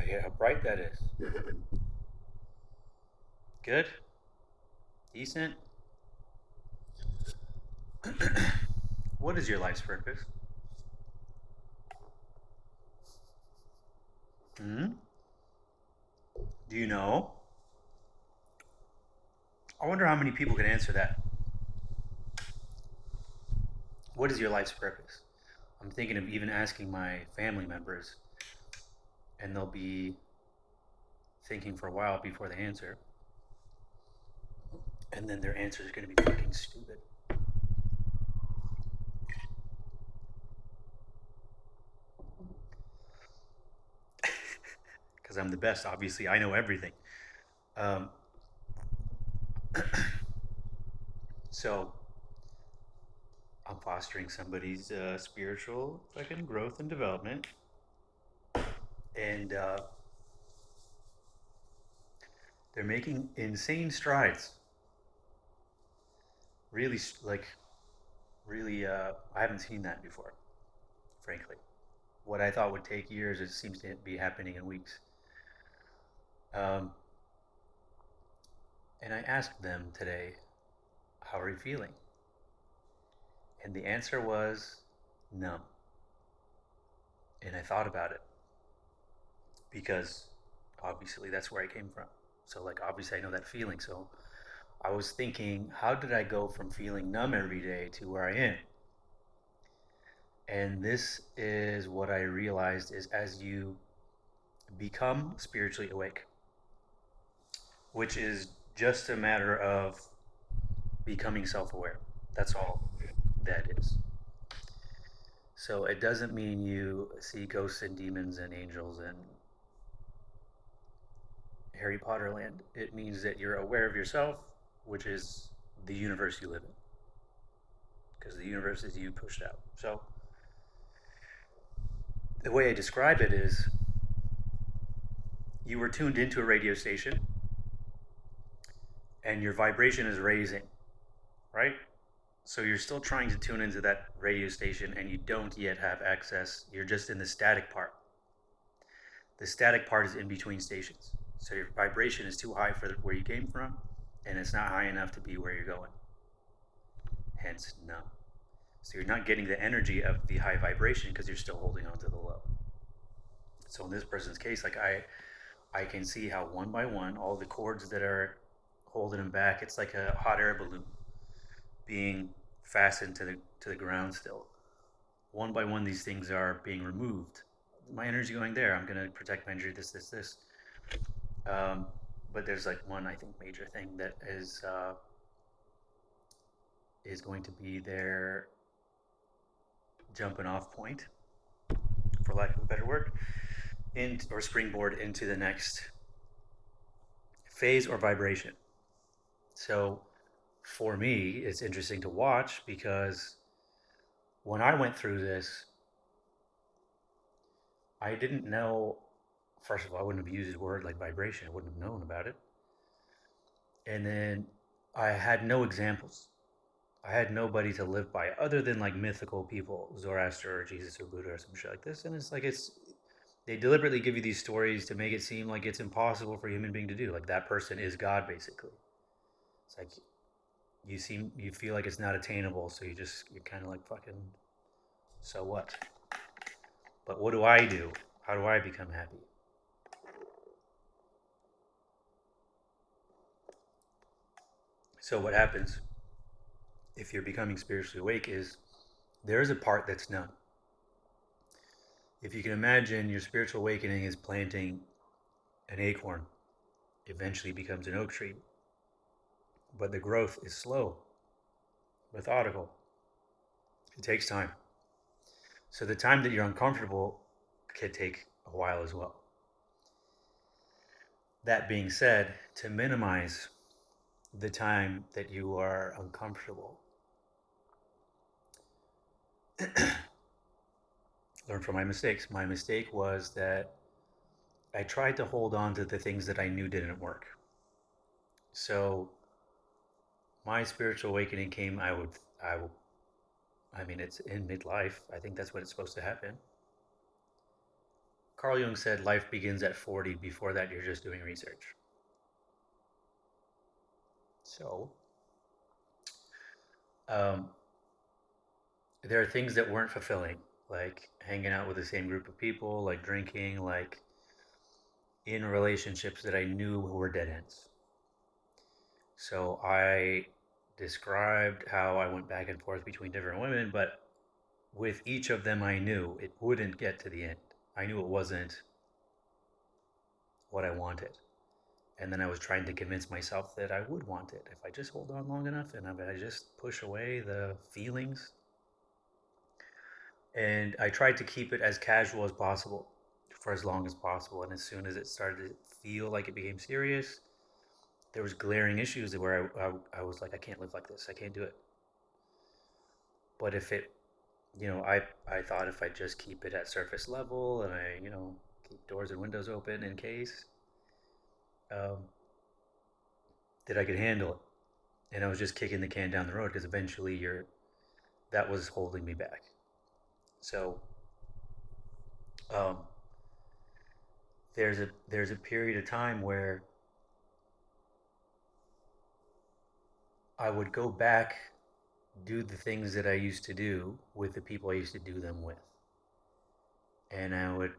Yeah, how bright that is. Good? Decent? What is your life's purpose? Hmm? Do you know? I wonder how many people can answer that. What is your life's purpose? I'm thinking of even asking my family members, and they'll be thinking for a while before they answer, and then their answer is going to be fucking stupid. Because I'm the best, obviously. I know everything. Um, so I'm fostering somebody's spiritual fucking growth and development, and they're making insane strides. Really, like, really, I haven't seen that before, frankly. What I thought would take years, it seems to be happening in weeks. Um, and I asked them today, how are you feeling? And the answer was numb. And I thought about it because obviously that's where I came from. So, like, obviously I know that feeling. So I was thinking, how did I go from feeling numb every day to where I am? And this is what I realized is as you become spiritually awake, which is just a matter of becoming self aware. That's all that is. So it doesn't mean you see ghosts and demons and angels and Harry Potter land. It means that you're aware of yourself, which is the universe you live in. Because the universe is you pushed out. So the way I describe it is you were tuned into a radio station and your vibration is raising, right? So you're still trying to tune into that radio station and you don't yet have access. You're just in the static part. The static part is in between stations. So your vibration is too high for where you came from and it's not high enough to be where you're going. Hence, no. So you're not getting the energy of the high vibration because you're still holding on to the low. So in this person's case, like I can see how one by one, all the cords that are holding him back, it's like a hot air balloon being fastened to the ground still. One by one, these things are being removed. My energy going there. I'm gonna protect my energy. This. Um, but there's like one I think major thing that is going to be their jumping off point, for lack of a better word, or springboard into the next phase or vibration. So for me, it's interesting to watch because when I went through this, I didn't know. First of all, I wouldn't have used a word like vibration. I wouldn't have known about it. And then I had no examples. I had nobody to live by other than like mythical people, Zoroaster or Jesus or Buddha or some shit like this. And it's like they deliberately give you these stories to make it seem like it's impossible for a human being to do. Like that person is God basically. It's like you feel like it's not attainable, so you're kind of like fucking. So what? But what do I do? How do I become happy? So what happens if you're becoming spiritually awake is there is a part that's numb. If you can imagine your spiritual awakening is planting an acorn, eventually becomes an oak tree, but the growth is slow, methodical. It takes time. So the time that you're uncomfortable can take a while as well. That being said, to minimize the time that you are uncomfortable, learn from my mistakes. My mistake was that I tried to hold on to the things that I knew didn't work. So my spiritual awakening came. I mean, it's in midlife. I think that's what it's supposed to happen. Carl Jung said life begins at 40. Before that, you're just doing research. So, um, there are things that weren't fulfilling, like hanging out with the same group of people, like drinking, like in relationships that I knew were dead ends. So I described how I went back and forth between different women, but with each of them, I knew it wouldn't get to the end. I knew it wasn't what I wanted. And then I was trying to convince myself that I would want it if I just hold on long enough and if I just push away the feelings. And I tried to keep it as casual as possible for as long as possible. And as soon as it started to feel like it became serious, there was glaring issues where I was like, I can't live like this. I can't do it. But if it, I thought if I just keep it at surface level and I, keep doors and windows open in case, um, that I could handle it. And I was just kicking the can down the road because eventually that was holding me back. So um, there's a period of time where I would go back, do the things that I used to do with the people I used to do them with, and I would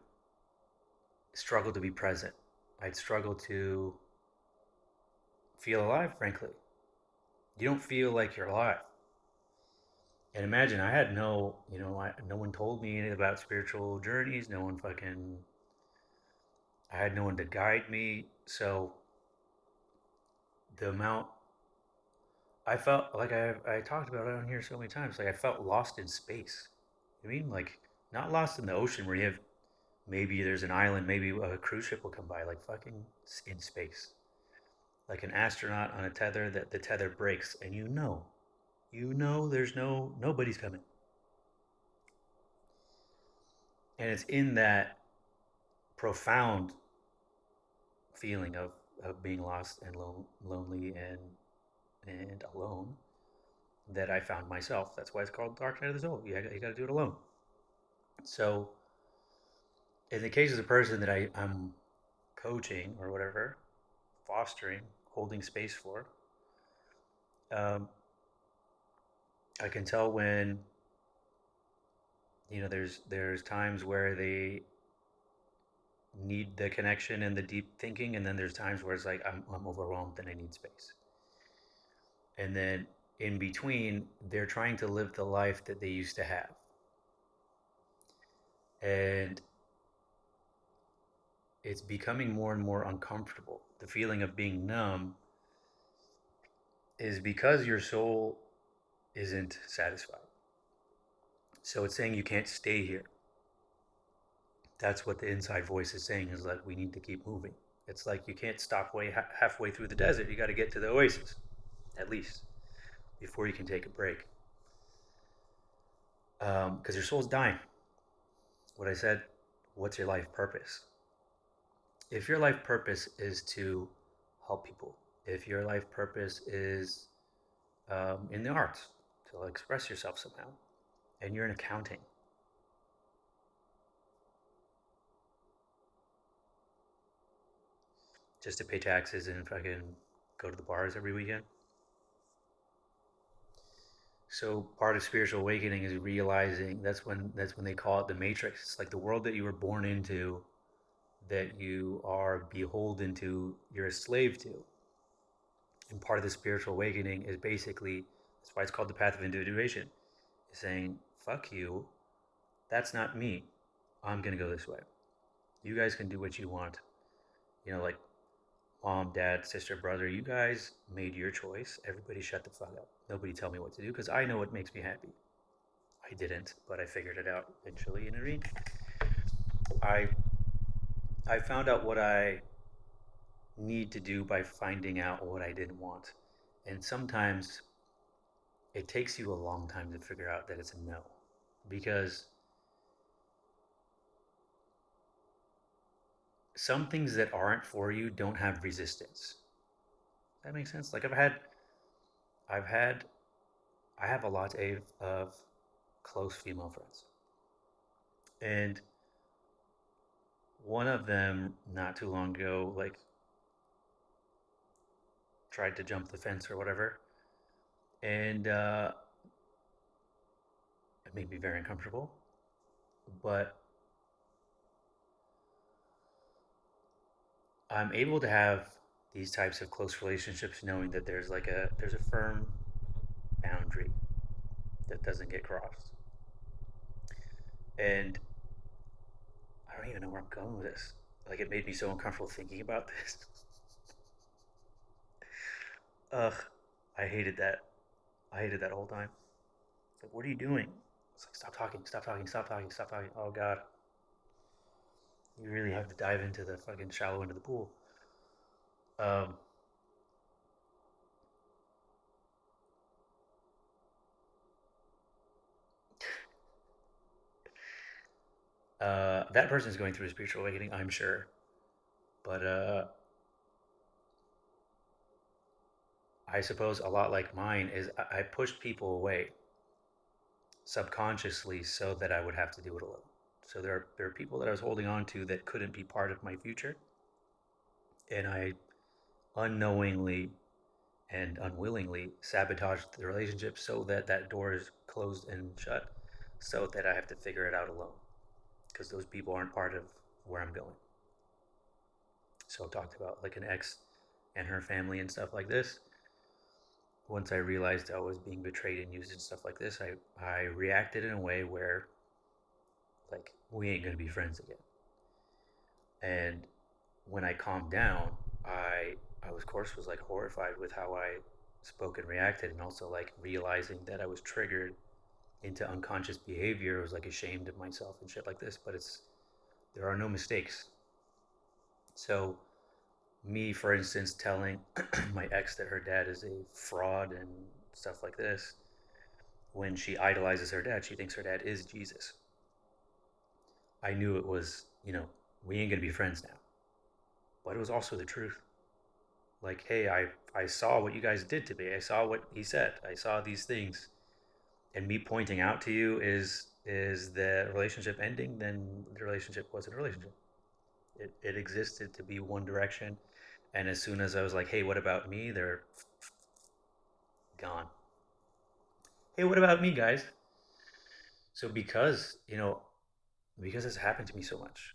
struggle to be present. I'd struggle to feel alive. Frankly, you don't feel like you're alive. And imagine I had no one told me anything about spiritual journeys. No one fucking, I had no one to guide me. So the amount I felt like I talked about it on here so many times. Like I felt lost in space. I mean, like not lost in the ocean where you have maybe there's an island, maybe a cruise ship will come by. Like fucking in space, like an astronaut on a tether that the tether breaks, and there's nobody's coming, and it's in that profound feeling of being lost and lonely and alone that I found myself. That's why it's called Dark Night of the Soul. You got to do it alone. So, in the case of the person that I'm coaching or whatever, fostering, holding space for, um, I can tell when there's times where they need the connection and the deep thinking, and then there's times where it's like I'm overwhelmed and I need space. And then in between, they're trying to live the life that they used to have. And it's becoming more and more uncomfortable. The feeling of being numb is because your soul isn't satisfied. So it's saying you can't stay here. That's what the inside voice is saying, is like we need to keep moving. It's like you can't stop halfway through the desert. You got to get to the oasis, at least, before you can take a break. Because your soul's dying. What I said, what's your life purpose? If your life purpose is to help people, if your life purpose is in the arts, to express yourself somehow, and you're in accounting, just to pay taxes and fucking go to the bars every weekend. So part of spiritual awakening is realizing that's when they call it the matrix. It's like the world that you were born into, that you are beholden to, you're a slave to. And part of the spiritual awakening is basically, that's why it's called the path of individuation. It's saying, fuck you, that's not me. I'm gonna go this way. You guys can do what you want. Like mom, dad, sister, brother, you guys made your choice. Everybody shut the fuck up. Nobody tell me what to do because I know what makes me happy. I didn't, but I figured it out eventually. You know what I mean? I found out what I need to do by finding out what I didn't want. And sometimes it takes you a long time to figure out that it's a no. Because some things that aren't for you don't have resistance. Does that make sense? Like I've had, I have a lot of close female friends. And one of them not too long ago, like, tried to jump the fence or whatever, and it made me very uncomfortable. But I'm able to have these types of close relationships knowing that there's a firm boundary that doesn't get crossed. And I don't even know where I'm going with this. Like, it made me so uncomfortable thinking about this. Ugh, I hated that. I hated that whole time. It's like, what are you doing? It's like, stop talking, stop talking, stop talking, stop talking. Oh God, you really have to dive into the fucking shallow end of the pool. Um, that person is going through a spiritual awakening, I'm sure. But I suppose a lot like mine is I pushed people away subconsciously so that I would have to do it alone. So there are people that I was holding on to that couldn't be part of my future, and I unknowingly and unwillingly sabotaged the relationship so that that door is closed and shut, so that I have to figure it out alone because those people aren't part of where I'm going. So I talked about like an ex and her family and stuff like this. Once I realized I was being betrayed and used and stuff like this, I reacted in a way where like we ain't gonna be friends again. And when I calmed down, I was, of course, was like horrified with how I spoke and reacted, and also like realizing that I was triggered into unconscious behavior. I was like ashamed of myself and shit like this. But it's there are no mistakes. So me, for instance, telling my ex that her dad is a fraud and stuff like this, when she idolizes her dad, she thinks her dad is Jesus. I knew it was, we ain't gonna be friends now. But it was also the truth. Like, hey, I saw what you guys did to me. I saw what he said. I saw these things. And me pointing out to you is the relationship ending, then the relationship wasn't a relationship. It existed to be one direction. And as soon as I was like, hey, what about me? They're gone. Hey, what about me, guys? So because this happened to me so much,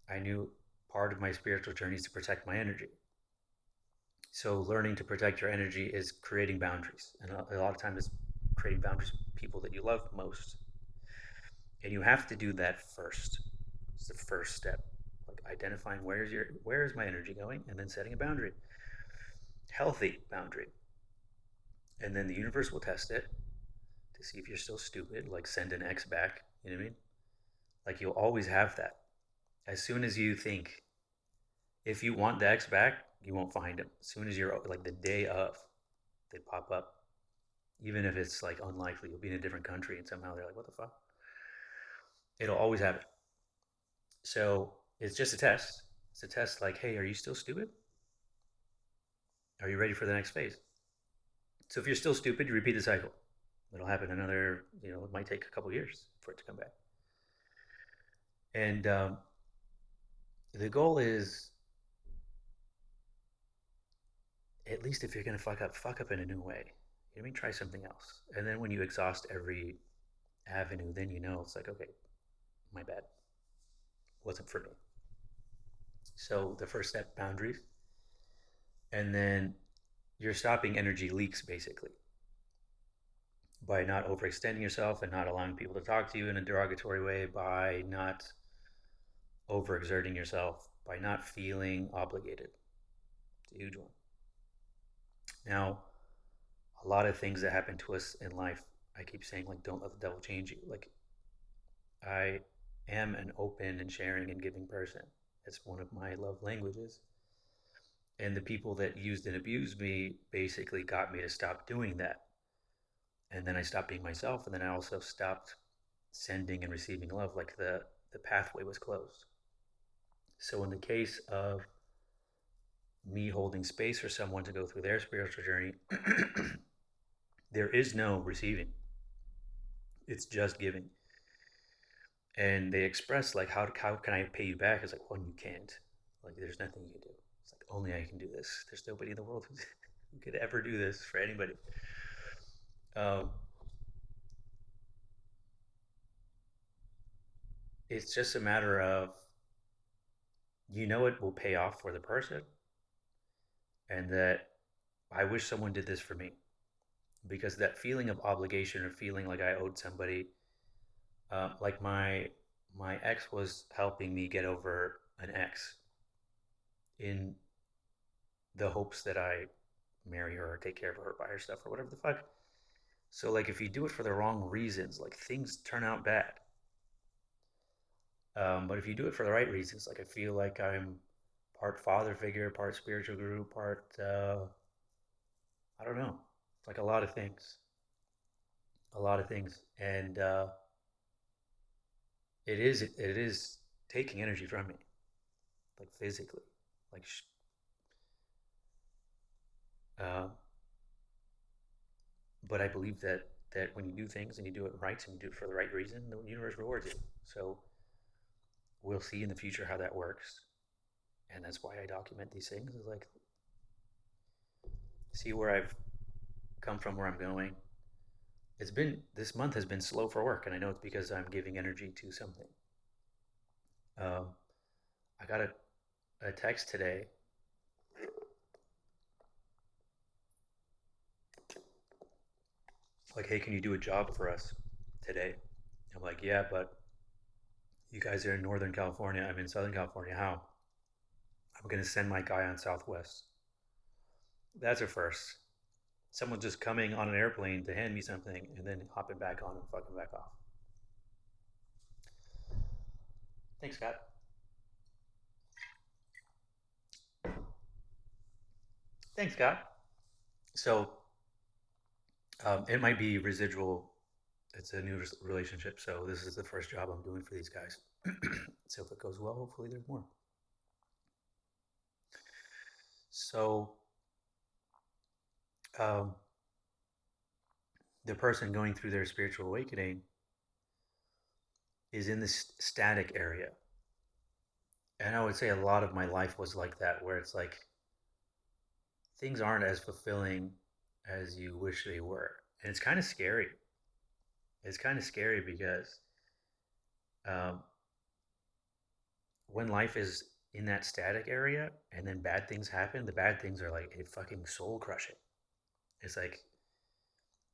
I knew part of my spiritual journey is to protect my energy. So learning to protect your energy is creating boundaries, and a lot of times it's creating boundaries with people that you love most. And you have to do that first. It's the first step, like identifying where is my energy going, and then setting a boundary, healthy boundary, and then the universe will test it to see if you're still stupid. Like send an X back. You know what I mean? Like you'll always have that. As soon as you think, if you want the X back, you won't find them. As soon as you're like the day of, they pop up. Even if it's like unlikely, you'll be in a different country and somehow they're like, what the fuck? It'll always happen. So it's just a test. It's a test like, hey, are you still stupid? Are you ready for the next phase? So if you're still stupid, you repeat the cycle. It'll happen another, it might take a couple years for it to come back. And the goal is, at least if you're going to fuck up in a new way. You know what I mean? Try something else. And then when you exhaust every avenue, then it's like, okay, my bad. Wasn't for me. So the first step, boundaries. And then you're stopping energy leaks basically by not overextending yourself and not allowing people to talk to you in a derogatory way, by not overexerting yourself, by not feeling obligated. It's a huge one. Now, a lot of things that happen to us in life, I keep saying, like, don't let the devil change you. Like, I am an open and sharing and giving person. It's one of my love languages. And the people that used and abused me basically got me to stop doing that. And then I stopped being myself. And then I also stopped sending and receiving love. Like the pathway was closed. So in the case of me holding space for someone to go through their spiritual journey, there is no receiving. It's just giving. And they express like, how can I pay you back? It's like, one, you can't. Like, there's nothing you can do. It's like, only I can do this. There's nobody in the world who could ever do this for anybody. Um, it's just a matter of, it will pay off for the person, and that I wish someone did this for me, because that feeling of obligation or feeling like I owed somebody, like my ex was helping me get over an ex in the hopes that I marry her or take care of her or buy her stuff or whatever the fuck. So like if you do it for the wrong reasons, like things turn out bad. But if you do it for the right reasons, like I feel like I'm part father figure, part spiritual guru, part I don't know, like a lot of things, and it is taking energy from me, like physically, like uh, but I believe that when you do things and you do it right and you do it for the right reason, the universe rewards you. So we'll see in the future how that works, and that's why I document these things. Is like see where I've come from, where I'm going. It's been this month has been slow for work, and I know it's because I'm giving energy to something. Um, I got a text today, like, "Hey, can you do a job for us today?" I'm like, "Yeah, but you guys are in Northern California. I'm in Southern California. How?" "I'm gonna send my guy on Southwest." That's a first. Someone just coming on an airplane to hand me something and then hopping back on and fucking back off. Thanks, Scott. Thanks, Scott. So it might be residual. It's a new relationship, so this is the first job I'm doing for these guys. So if it goes well, hopefully there's more. So um, the person going through their spiritual awakening is in this static area. And I would say a lot of my life was like that, where it's like things aren't as fulfilling as you wish they were. And it's kind of scary. It's kind of scary because um, when life is in that static area and then bad things happen, the bad things are like a fucking soul crushing. It's like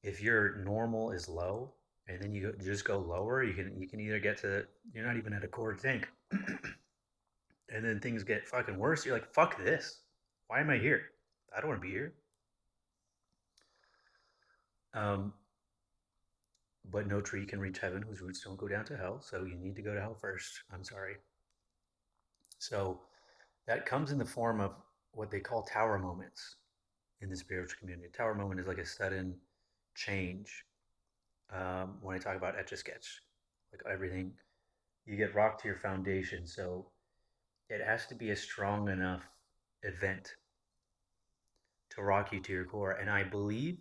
if your normal is low and then you just go lower, you can either get to you're not even at a core tank, and then things get fucking worse. You're like, fuck this. Why am I here? I don't want to be here. Um, but no tree can reach heaven whose roots don't go down to hell. So you need to go to hell first. I'm sorry. So that comes in the form of what they call tower moments in the spiritual community. A tower moment is like a sudden change. When I talk about etch a sketch, like everything, you get rocked to your foundation. So it has to be a strong enough event to rock you to your core. And I believe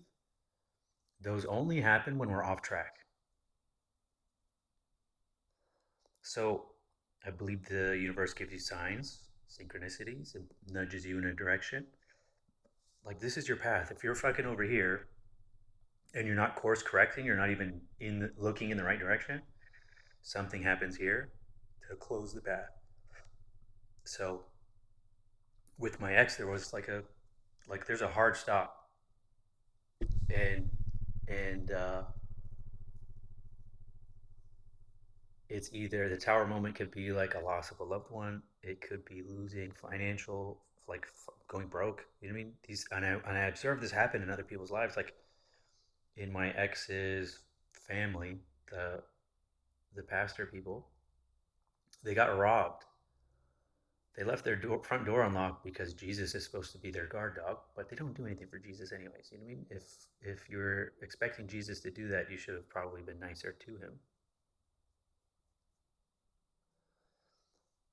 those only happen when we're off track. So I believe the universe gives you signs, synchronicities, and nudges you in a direction. Like, this is your path. If you're fucking over here and you're not course correcting, you're not even looking in the right direction, something happens here to close the path. So with my ex, there was like there's a hard stop, and and it's either the tower moment could be like a loss of a loved one, it could be losing financial, like going broke. You know what I mean? These and I observed this happen in other people's lives, like in my ex's family, the pastor people, they got robbed. They left their front door unlocked because Jesus is supposed to be their guard dog, but they don't do anything for Jesus anyways. You know what I mean? If you're expecting Jesus to do that, you should have probably been nicer to him.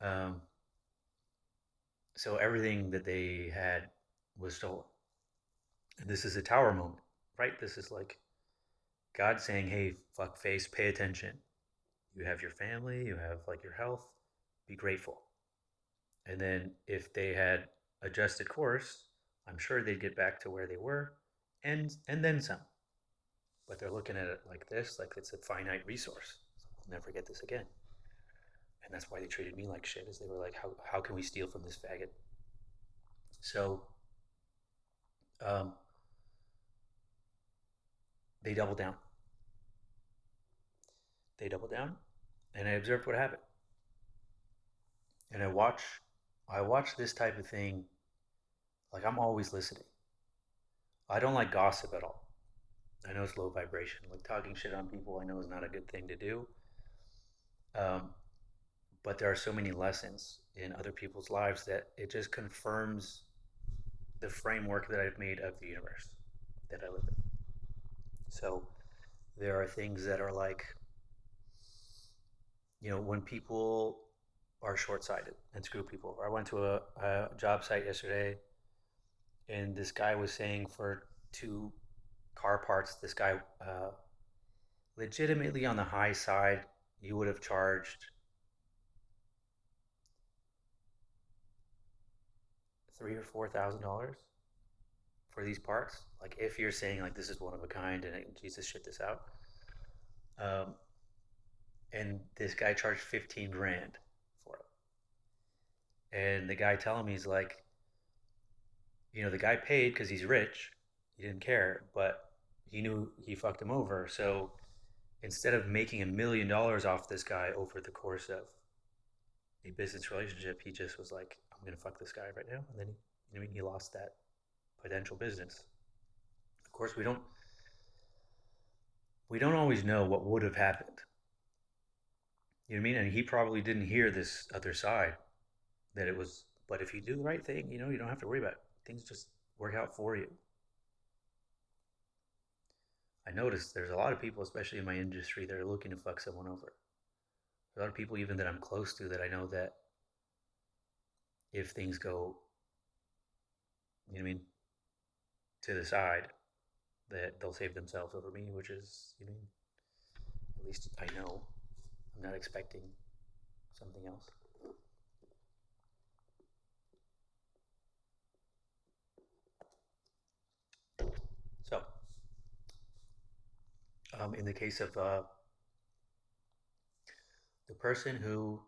Um, so everything that they had was stolen. And this is a tower moment, right? This is like God saying, "Hey, fuck face, pay attention. You have your family, you have like your health, be grateful. And then if they had adjusted course, I'm sure they'd get back to where they were and then some. But they're looking at it like this, like it's a finite resource. We'll never get this again. And that's why they treated me like shit, is they were like, how can we steal from this faggot? So um, they doubled down. They doubled down, and I observed what happened. And I watch this type of thing. Like I'm always listening. I don't like gossip at all. I know it's low vibration. Like talking shit on people, I know is not a good thing to do. Um, but there are so many lessons in other people's lives that it just confirms the framework that I've made of the universe that I live in. So there are things that are like, when people are short sighted and screw people over. I went to a job site yesterday, and this guy was saying for two car parts, this guy, legitimately on the high side, you would have charged $3,000 or $4,000 for these parts. Like if you're saying like this is one of a kind and Jesus shit this out, um, and this guy charged 15 grand for it. And the guy telling me, he's like, the guy paid because he's rich. He didn't care, but he knew he fucked him over. So instead of making $1 million off this guy over the course of a business relationship, he just was like, I'm gonna fuck this guy right now, and then he lost that potential business. Of course, we don't always know what would have happened. You know what I mean? And he probably didn't hear this other side that it was. But if you do the right thing, you don't have to worry about it. Things just work out for you. I noticed there's a lot of people, especially in my industry, that are looking to fuck someone over. There's a lot of people even that I'm close to that I know that if things go, you know what I mean, to the side, that they'll save themselves over me, which is, at least I know. I'm not expecting something else. So, in the case of the person who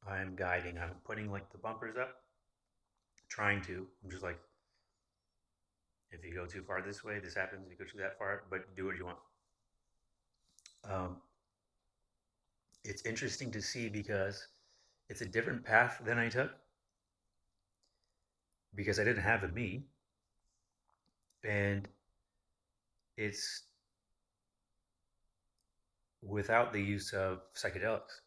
I'm guiding, I'm putting like the bumpers up, trying to. I'm just like, if you go too far this way, this happens. If you go too that far, but do what you want. Um, it's interesting to see because it's a different path than I took because I didn't have a me, and it's without the use of psychedelics.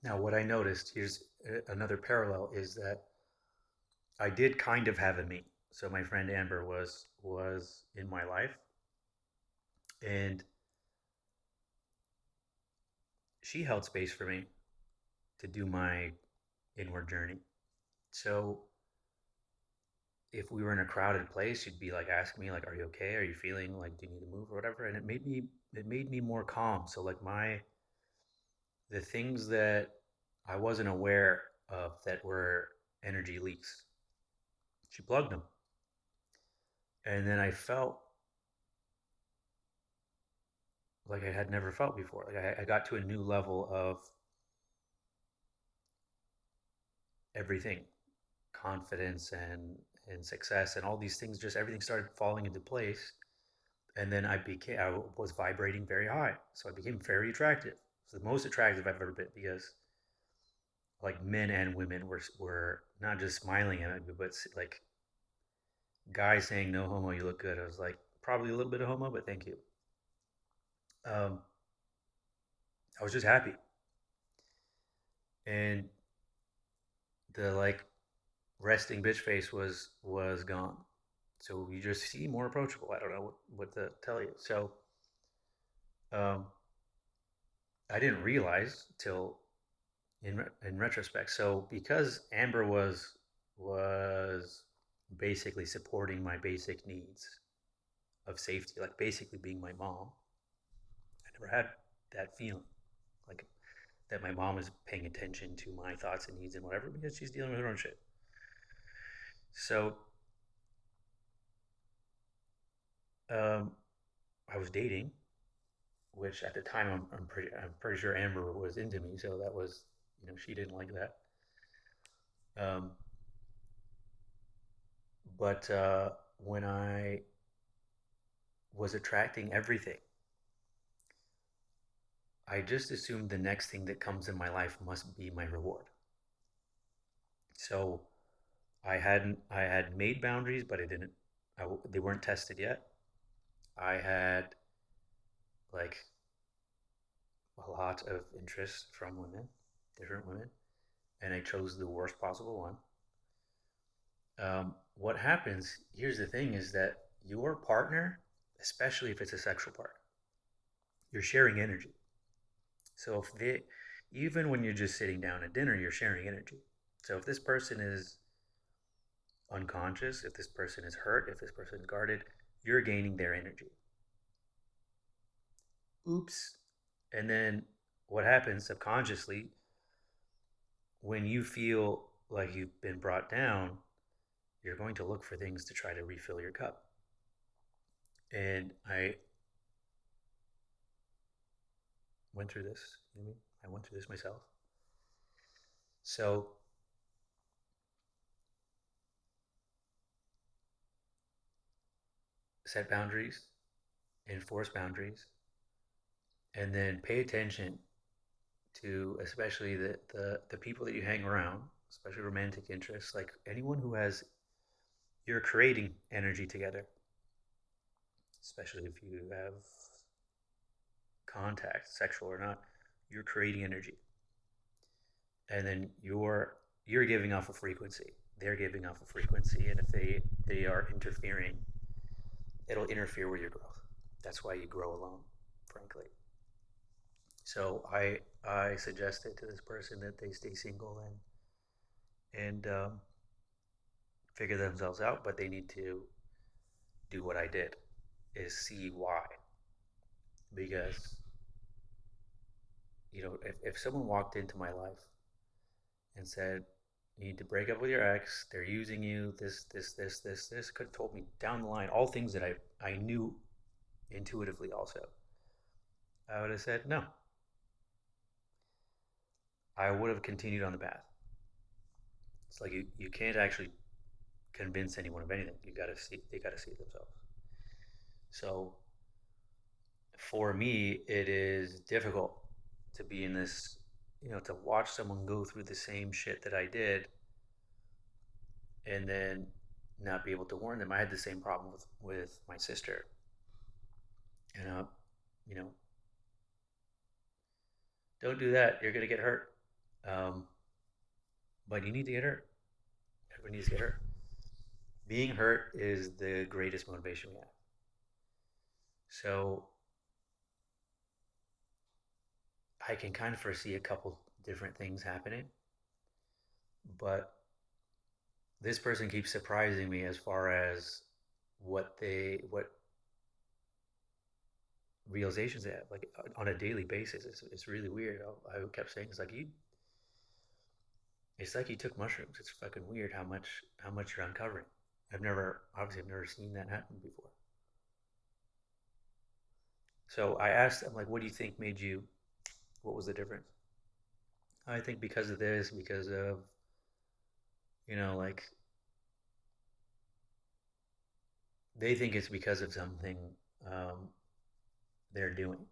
Now, what I noticed, here's another parallel, is that I did kind of have a me. So my friend Amber was in my life, and she held space for me to do my inward journey. So if we were in a crowded place, she'd be like asking me like, "Are you okay? Are you feeling like do you need to move or whatever?" And it made me more calm. So like the things that I wasn't aware of that were energy leaks, she plugged them, and then I felt like I had never felt before. Like I got to a new level of everything, confidence and success and all these things. Just everything started falling into place, and then I was vibrating very high, so I became very attractive. It's the most attractive I've ever been because like men and women were not just smiling at me, but like guys saying no homo, you look good. I was like probably a little bit of homo, but thank you. Um, I was just happy, and the like resting bitch face was gone. So you just seem more approachable. I don't know what to tell you. So um, I didn't realize till in retrospect. So because Amber was basically supporting my basic needs of safety, like basically being my mom never had that feeling, like that my mom is paying attention to my thoughts and needs and whatever because she's dealing with her own shit. So um, I was dating, which at the time I'm pretty sure Amber was into me, so that was, she didn't like that. Um, but when I was attracting everything, I just assumed the next thing that comes in my life must be my reward. So I had made boundaries, but I didn't. They weren't tested yet. I had like a lot of interest from women, different women, and I chose the worst possible one. What happens? Here's the thing: is that your partner, especially if it's a sexual partner, you're sharing energy. So if they, even when you're just sitting down at dinner, you're sharing energy. So if this person is unconscious, if this person is hurt, if this person is guarded, you're gaining their energy. Oops. And then what happens subconsciously when you feel like you've been brought down, you're going to look for things to try to refill your cup. And I went through this. You know what I mean? I went through this myself. So set boundaries, enforce boundaries, and then pay attention to especially the people that you hang around, especially romantic interests, like anyone who has, you're creating energy together, especially if you have contact, sexual or not, you're creating energy. And then you're giving off a frequency. They're giving off a frequency, and if they are interfering, it'll interfere with your growth. That's why you grow alone, frankly. So I suggested to this person that they stay single and figure themselves out, but they need to do what I did, is see why. Because if someone walked into my life and said, "You need to break up with your ex. They're using you. This," could have told me down the line all things that I knew intuitively. Also, I would have said no. I would have continued on the path. It's like you can't actually convince anyone of anything. You got to see they got to see it themselves. So for me, it is difficult to be in this, to watch someone go through the same shit that I did and then not be able to warn them. I had the same problem with my sister. And, you know, don't do that. You're going to get hurt. Um, but you need to get hurt. Everyone needs to get hurt. Being hurt is the greatest motivation we have. So I can kind of foresee a couple different things happening, but this person keeps surprising me as far as what realizations they have, like on a daily basis. It's really weird. I kept saying it's like you took mushrooms. It's fucking weird how much you're uncovering. I've never seen that happen before. So I asked, I'm like, what do you think made you? What was the difference? I think because of this, because of like they think it's because of something um, they're doing,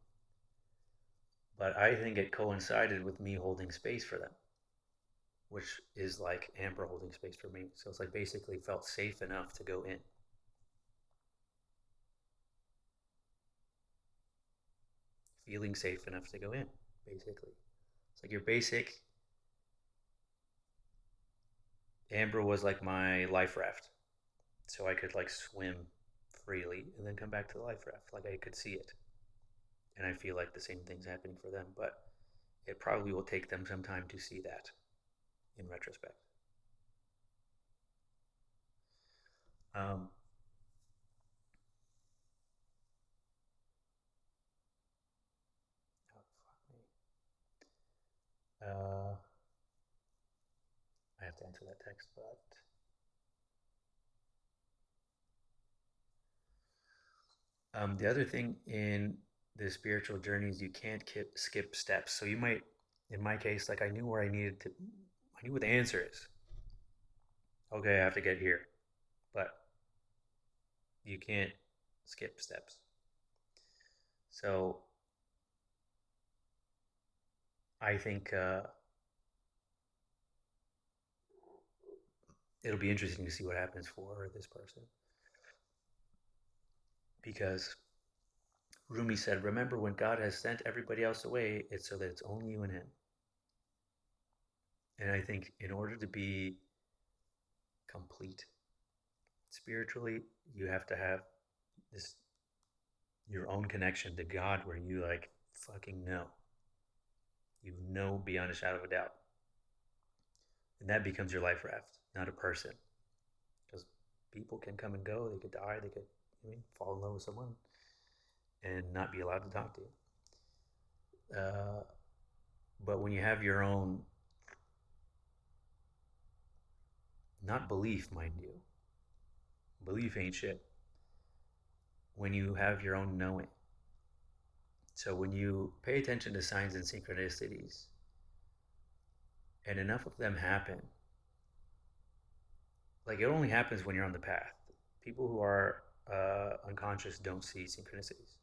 but I think it coincided with me holding space for them, which is like Amber holding space for me. So it's like basically felt safe enough to go in. Feeling safe enough to go in, basically. It's like your basic Amber was like my life raft. So I could like swim freely and then come back to the life raft. Like I could see it. And I feel like the same thing's happening for them, but it probably will take them some time to see that in retrospect. Um, have to answer that text, but the other thing in the spiritual journey is you can't skip steps. So you might, in my case, like I knew where I needed to, I knew what the answer is. Okay, I have to get here, but you can't skip steps. So I think it'll be interesting to see what happens for this person because Rumi said, "Remember, when God has sent everybody else away, it's so that it's only you and Him." And I think in order to be complete spiritually, you have to have this your own connection to God where you like fucking know. You know beyond a shadow of a doubt. And that becomes your life raft, not a person. Because people can come and go, they could die, they could fall in love with someone and not be allowed to talk to you. But when you have your own, not belief, mind you, belief ain't shit. When you have your own knowing. So when you pay attention to signs and synchronicities, and enough of them happen, like it only happens when you're on the path. People who are unconscious don't see synchronicities.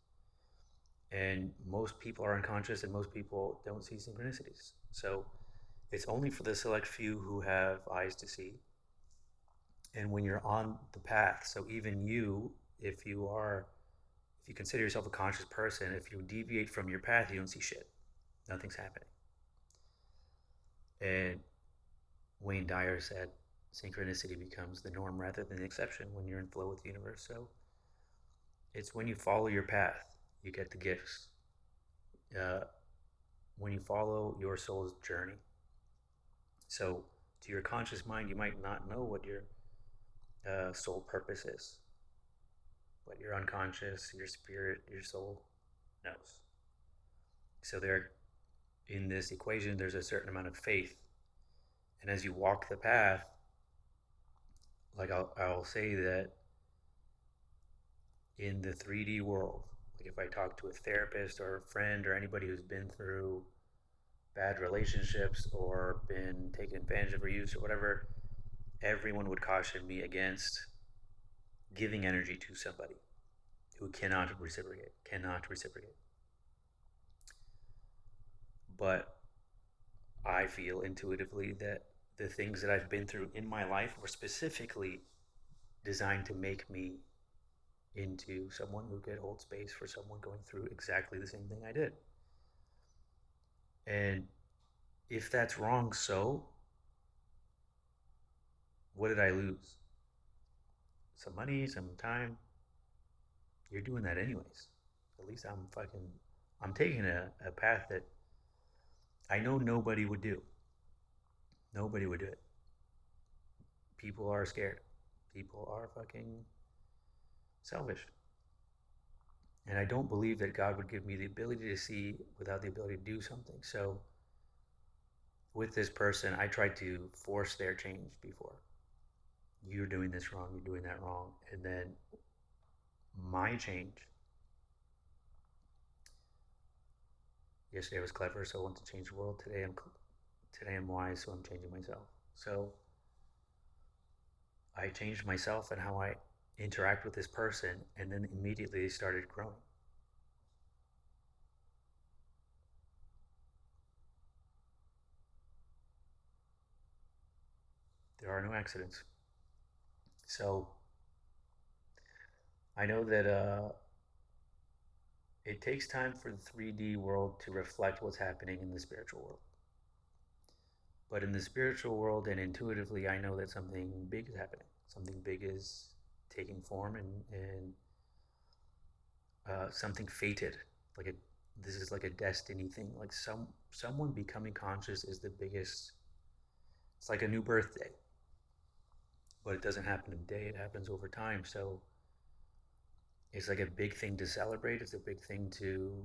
And most people are unconscious and most people don't see synchronicities. So it's only for the select few who have eyes to see. And when you're on the path, so even you, if you are, if you consider yourself a conscious person, if you deviate from your path, you don't see shit. Nothing's happening. And Wayne Dyer said, synchronicity becomes the norm rather than the exception when you're in flow with the universe. So it's when you follow your path, you get the gifts. Uh, when you follow your soul's journey. So to your conscious mind, you might not know what your soul purpose is, but your unconscious, your spirit, your soul knows. So there, in this equation, there's a certain amount of faith, and as you walk the path, like I'll say that in the 3D world, like if I talk to a therapist or a friend or anybody who's been through bad relationships or been taken advantage of or used or whatever, everyone would caution me against giving energy to somebody who cannot reciprocate. But I feel intuitively that the things that I've been through in my life were specifically designed to make me into someone who could hold space for someone going through exactly the same thing I did. And if that's wrong, so what did I lose? Some money, some time. You're doing that anyways. At least I'm taking a path that I know nobody would do. Nobody would do it. People are scared. People are fucking selfish. And I don't believe that God would give me the ability to see without the ability to do something. So with this person, I tried to force their change before. You're doing this wrong, you're doing that wrong. And then my change. Yesterday I was clever, so I want to change the world. Today I'm wise, so I'm changing myself. So I changed myself and how I interact with this person, and then immediately they started growing. There are no accidents. So I know that it takes time for the 3D world to reflect what's happening in the spiritual world. But in the spiritual world and intuitively, I know that something big is happening. Something big is taking form and something fated. This is like a destiny thing. Like someone becoming conscious is the biggest. It's like a new birthday, but it doesn't happen in a day. It happens over time. So it's like a big thing to celebrate. It's a big thing to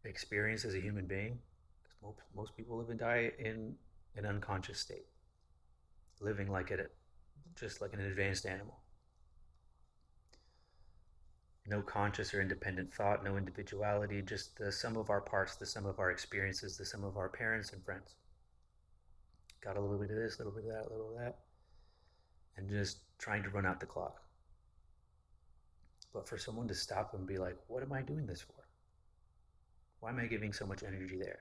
experience as a human being. Most people live and die in an unconscious state, living like it, just like an advanced animal. No conscious or independent thought, no individuality, just the sum of our parts, the sum of our experiences, the sum of our parents and friends. Got a little bit of this, a little bit of that, a little of that, and just trying to run out the clock. But for someone to stop and be like, what am I doing this for? Why am I giving so much energy there?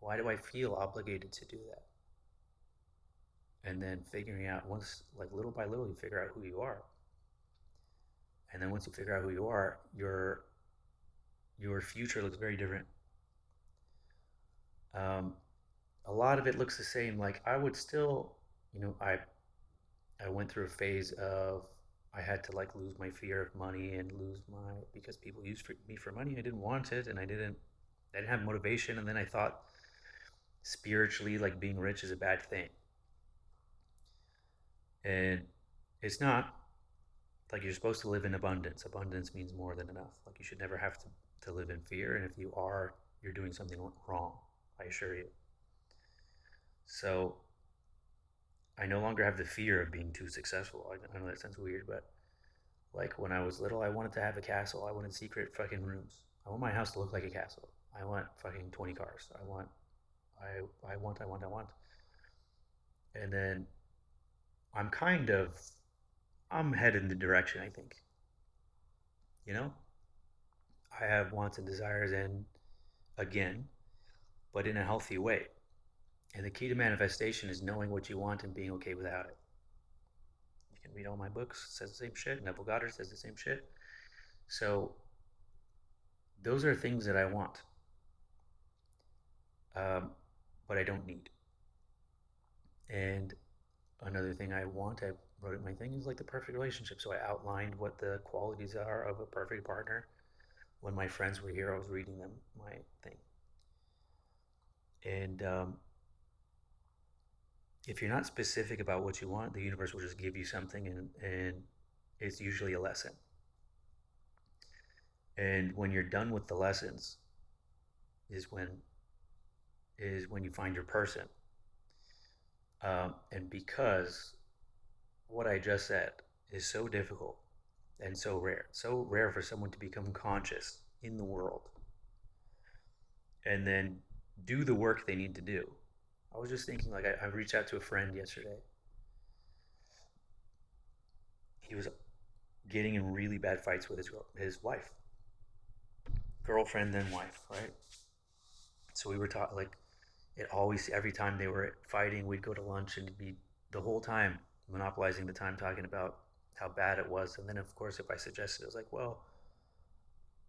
Why do I feel obligated to do that? And then figuring out once, like little by little, you figure out who you are. And then once you figure out who you are, your future looks very different. Um, a lot of it looks the same. Like I would still, I went through a phase of I had to like lose my fear of money and lose my because people used me for money. I didn't want it, and I didn't have motivation. And then I thought spiritually, like being rich is a bad thing, and it's not. Like you're supposed to live in abundance. Abundance means more than enough. Like you should never have to live in fear, and if you are, you're doing something wrong. I assure you. So I no longer have the fear of being too successful. I know that sounds weird, but like when I was little, I wanted to have a castle. I wanted secret fucking rooms. I want my house to look like a castle. I want fucking 20 cars. I want. And then I'm kind of, I'm headed in the direction, I think. You know, I have wants and desires, and again, but in a healthy way. And the key to manifestation is knowing what you want and being okay without it. You can read all my books, it says the same shit. Neville Goddard says the same shit. So those are things that I want, um, but I don't need. And another thing I want, I wrote in my thing, is like the perfect relationship. So I outlined what the qualities are of a perfect partner. When my friends were here, I was reading them my thing. And if you're not specific about what you want, the universe will just give you something, and it's usually a lesson. And when you're done with the lessons, is when you find your person. And because what I just said is so difficult and so rare for someone to become conscious in the world, and then do the work they need to do. I was just thinking, like, I reached out to a friend yesterday. He was getting in really bad fights with his wife, girlfriend, then wife, right? So we were talking, like, it always, every time they were fighting, we'd go to lunch and it'd be the whole time monopolizing the time talking about how bad it was. And then, of course, if I suggested, it was like, well,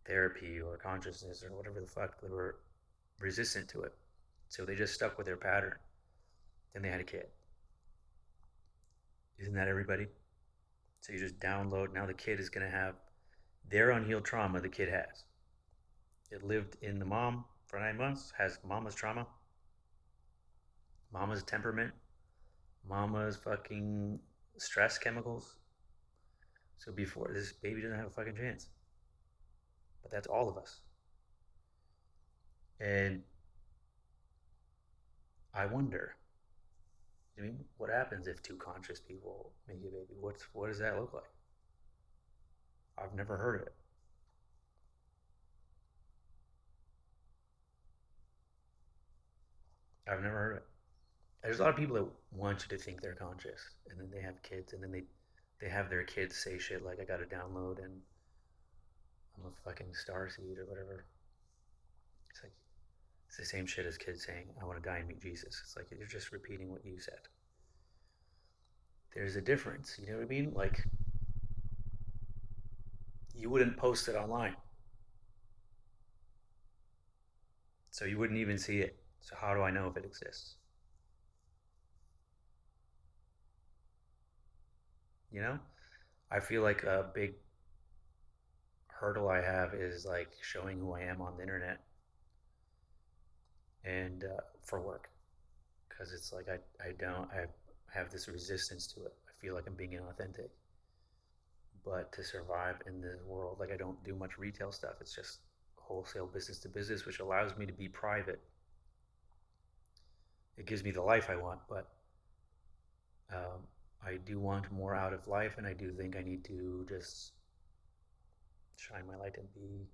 therapy or consciousness or whatever the fuck, they were resistant to it. So they just stuck with their pattern. Then they had a kid. Isn't that everybody? So you just download. Now the kid is going to have their unhealed trauma the kid has. It lived in the mom for 9 months, has mama's trauma, mama's temperament, mama's fucking stress chemicals. So before, this baby doesn't have a fucking chance. But that's all of us. And I wonder, I mean, what happens if two conscious people make a baby? What does that look like? I've never heard of it. I've never heard of it. There's a lot of people that want you to think they're conscious, and then they have kids, and then they have their kids say shit like, "I got to download," and "I'm a fucking star seed" or whatever. It's like it's the same shit as kids saying, "I want to die and meet Jesus." It's like you're just repeating what you said. There's a difference, you know what I mean? Like you wouldn't post it online, so you wouldn't even see it. So how do I know if it exists? You know, I feel like a big hurdle I have is like showing who I am on the internet and for work, because it's like I have this resistance to it. I feel like I'm being inauthentic. But to survive in this world, like I don't do much retail stuff. It's just wholesale business to business, which allows me to be private. It gives me the life I want, but Um, I do want more out of life, and I do think I need to just shine my light and be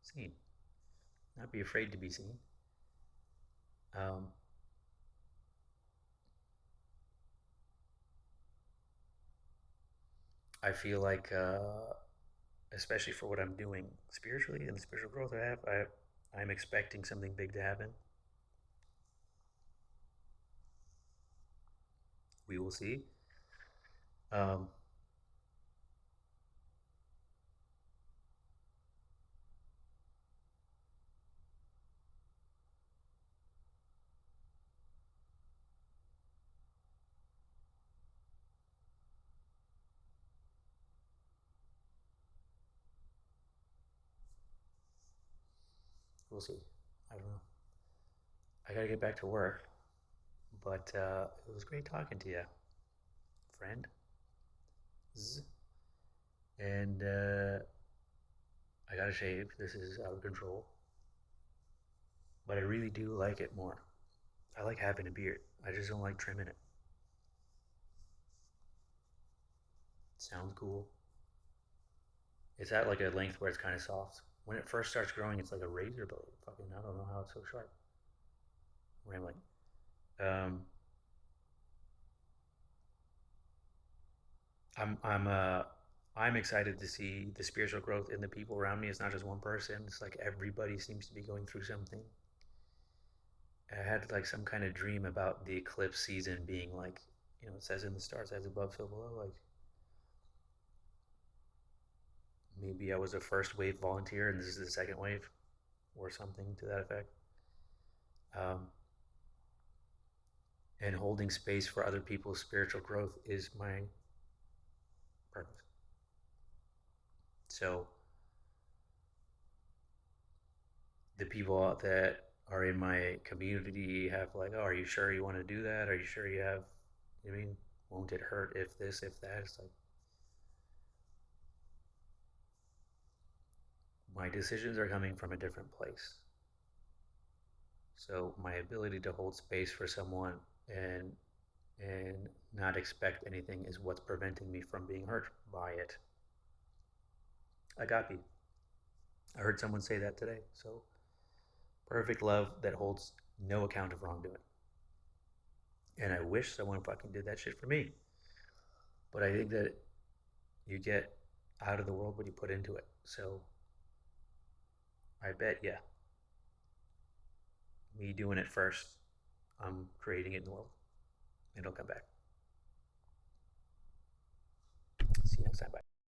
seen, not be afraid to be seen. Um, I feel like, especially for what I'm doing spiritually and the spiritual growth I have, I'm expecting something big to happen. We will see. Um, we'll see. I don't know. I gotta get back to work, but it was great talking to you, friend. And I gotta shave. This is out of control, but I really do like it more. I like having a beard. I just don't like trimming it. Sounds cool. It's at like a length where it's kind of soft. When it first starts growing, it's like a razor blade. Fucking, I don't know how it's so sharp. Rambling. Um, I'm excited to see the spiritual growth in the people around me. It's not just one person. It's like everybody seems to be going through something. I had like some kind of dream about the eclipse season being like, it says in the stars as above, so below. Like maybe I was a first wave volunteer and this is the second wave, or something to that effect. Um, and holding space for other people's spiritual growth is my purpose. So the people that are in my community have like, oh, are you sure you want to do that? Are you sure you have? I mean, won't it hurt if this, if that? It's like my decisions are coming from a different place. So my ability to hold space for someone and and not expect anything is what's preventing me from being hurt by it. Agape. I heard someone say that today. So perfect love that holds no account of wrongdoing. And I wish someone fucking did that shit for me. But I think that you get out of the world what you put into it. So I bet, yeah, me doing it first, I'm creating it in the world. And it'll come back. See you next time. Bye.